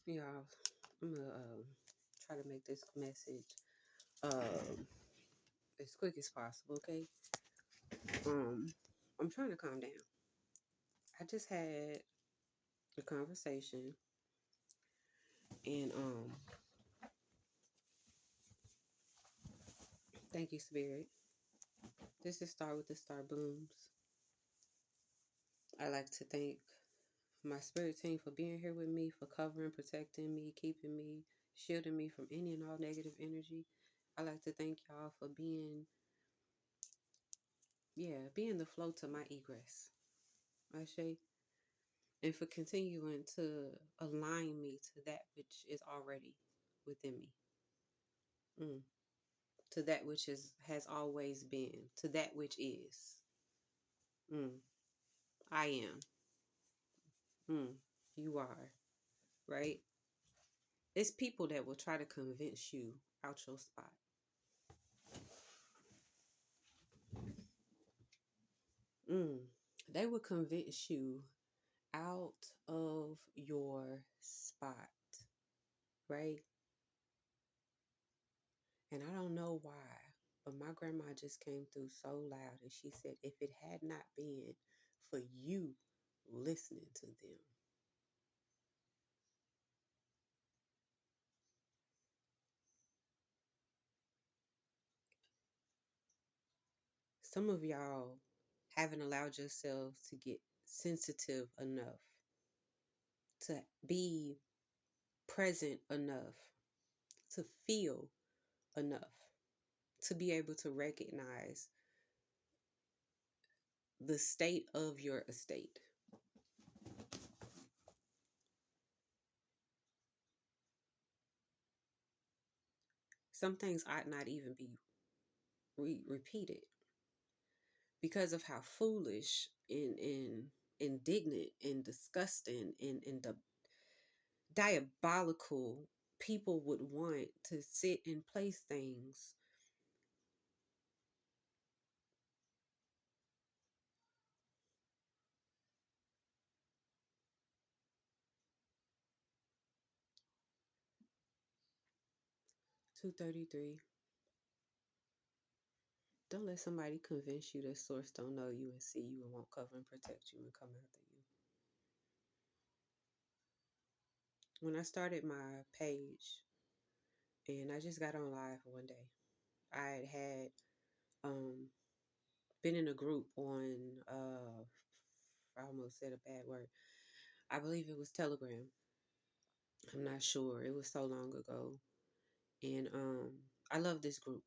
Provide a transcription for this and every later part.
Y'all, I'm gonna try to make this message um as quick as possible, okay? I'm trying to calm down. I just had a conversation and thank you, Spirit. This is Start with the Star Blooms. I like to thank my spirit team for being here with me, for covering, protecting me, keeping me, shielding me from any and all negative energy. I like to thank y'all for being the flow to my egress. I say, and for continuing to align me to that which is already within me, mm. to that which has always been, to that which is. Mm. I am. Mm. You are, right? It's people that will try to convince you out your spot. Mm. They will convince you out of your spot, right? And I don't know why, but my grandma just came through so loud and she said, if it had not been for you listening to them, some of y'all haven't allowed yourselves to get sensitive enough, to be present enough, to feel enough, to be able to recognize the state of your estate. Some things ought not even be repeated because of how foolish and indignant and disgusting and diabolical people would want to sit and place things. $233. Don't let somebody convince you that source don't know you and see you and won't cover and protect you and come after you. When I started my page and I just got on live one day, I had been in a group on I almost said a bad word. I believe it was Telegram. I'm not sure. It was so long ago. And I love this group.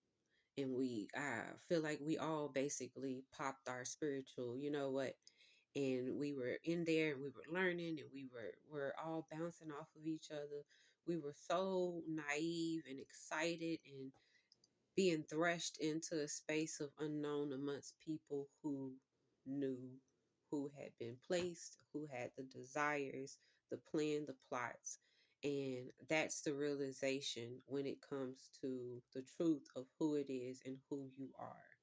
And I feel like we all basically popped our spiritual, you know what? And we were in there and we were learning and we're all bouncing off of each other. We were so naive and excited and being threshed into a space of unknown amongst people who knew, who had been placed, who had the desires, the plan, the plots. And that's the realization when it comes to the truth of who it is and who you are.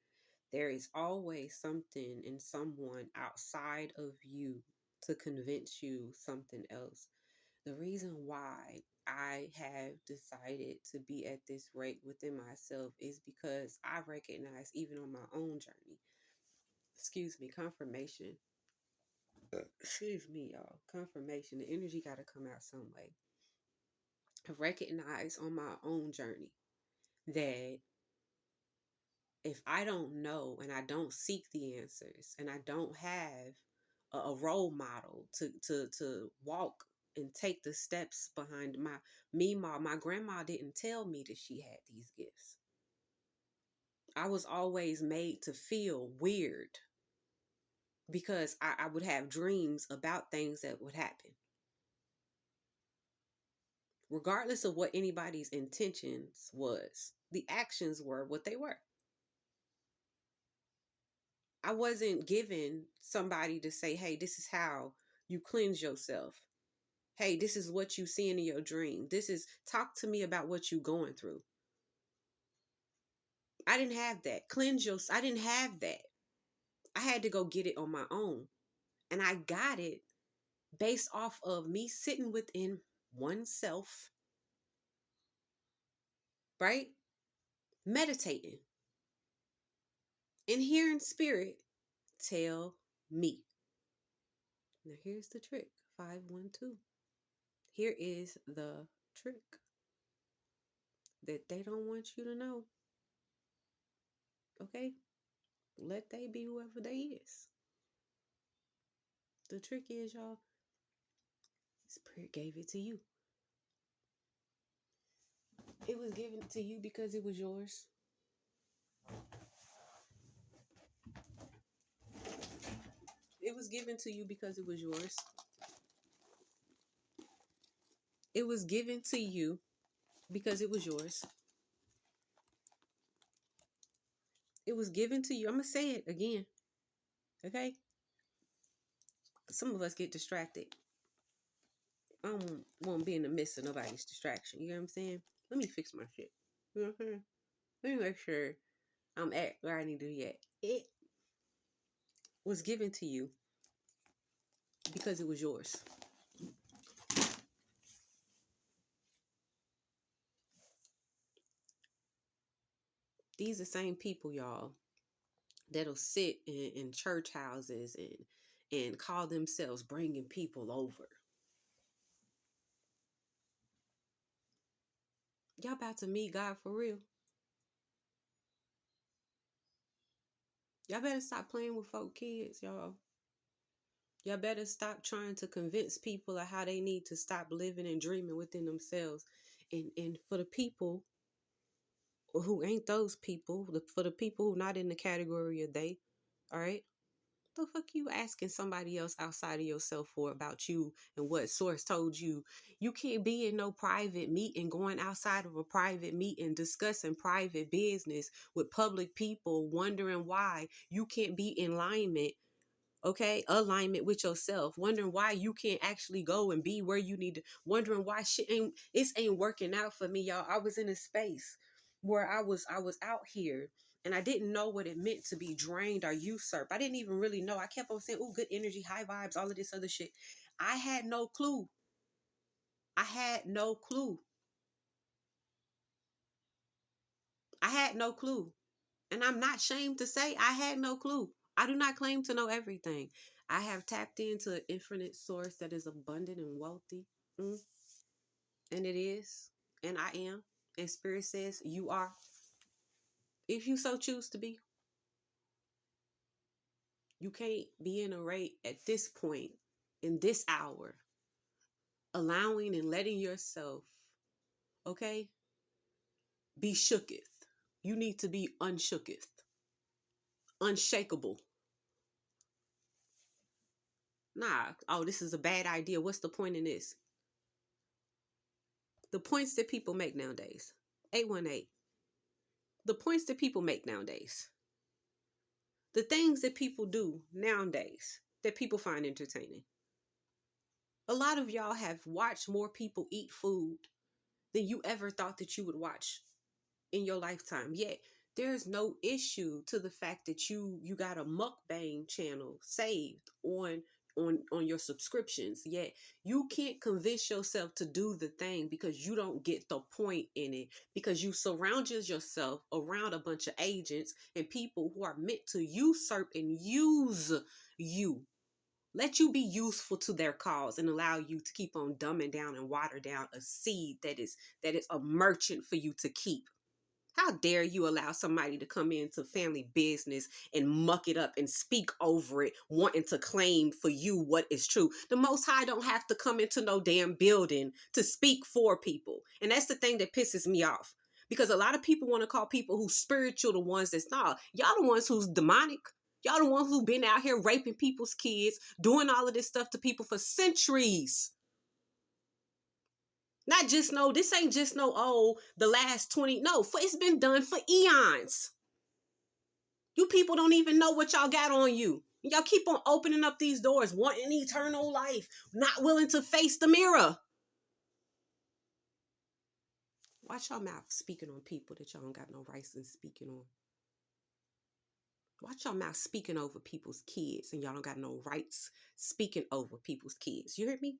There is always something and someone outside of you to convince you something else. The reason why I have decided to be at this rate within myself is because I recognize, even on my own journey, confirmation. Excuse me, y'all. Confirmation. The energy got to come out some way. I recognize on my own journey that if I don't know and I don't seek the answers and I don't have a role model to walk and take the steps behind my grandma didn't tell me that she had these gifts. I was always made to feel weird because I would have dreams about things that would happen. Regardless of what anybody's intentions was, the actions were what they were. I wasn't given somebody to say, hey, this is how you cleanse yourself. Hey, this is what you see in your dream. Talk to me about what you're going through. I didn't have that. I didn't have that. I had to go get it on my own. And I got it based off of me sitting within oneself, right? Meditating and hearing spirit tell me. Now here's the trick. 512. Here is the trick that they don't want you to know. Okay? Let they be whoever they is. The trick is, y'all, spirit gave it to you. It was given to you because it was yours. It was given to you because it was yours. It was given to you because it was yours. It was given to you. I'm going to say it again. Okay? Some of us get distracted. I don't want to be in the midst of nobody's distraction. You know what I'm saying? Let me fix my shit. You know what I'm saying? Let me make sure I'm at where I need to be at. It was given to you because it was yours. These are the same people, y'all, that'll sit in church houses and call themselves bringing people over. Y'all about to meet God for real. Y'all better stop playing with folk kids, y'all. Y'all better stop trying to convince people of how they need to stop living and dreaming within themselves. And for the people who ain't those people, for the people who not in the category of they, all right? The fuck you asking somebody else outside of yourself for about you and what source told you? You can't be in no private meeting, going outside of a private meeting, discussing private business with public people, wondering why you can't be in alignment. Okay, alignment with yourself, wondering why you can't actually go and be where you need to, wondering why shit ain't working out for me, y'all. I was in a space where I was out here and I didn't know what it meant to be drained or usurped. I didn't even really know. I kept on saying, oh, good energy, high vibes, all of this other shit. I had no clue. I had no clue. I had no clue. And I'm not ashamed to say I had no clue. I do not claim to know everything. I have tapped into an infinite source that is abundant and wealthy. And it is. And I am. And Spirit says you are. If you so choose to be. You can't be in a rate at this point, in this hour, allowing and letting yourself, okay, be shooketh. You need to be unshooketh. Unshakable. Nah, oh, this is a bad idea. What's the point in this? The points that people make nowadays. 818. The points that people make nowadays. The things that people do nowadays that people find entertaining. A lot of y'all have watched more people eat food than you ever thought that you would watch in your lifetime. Yet there's no issue to the fact that you got a mukbang channel saved on your subscriptions. Yet you can't convince yourself to do the thing because you don't get the point in it, because you surround yourself around a bunch of agents and people who are meant to usurp and use you. Let you be useful to their cause and allow you to keep on dumbing down and water down a seed that is a merchant for you to keep. How dare you allow somebody to come into family business and muck it up and speak over it, wanting to claim for you what is true? The Most High don't have to come into no damn building to speak for people. And that's the thing that pisses me off. Because a lot of people want to call people who's spiritual the ones that's not. Y'all the ones who's demonic. Y'all the ones who've been out here raping people's kids, doing all of this stuff to people for centuries. Not just no, this ain't just no, oh, the last 20. No, it's been done for eons. You people don't even know what y'all got on you. Y'all keep on opening up these doors, wanting eternal life, not willing to face the mirror. Watch your mouth speaking on people that y'all don't got no rights in speaking on. Watch your mouth speaking over people's kids and y'all don't got no rights speaking over people's kids. You hear me?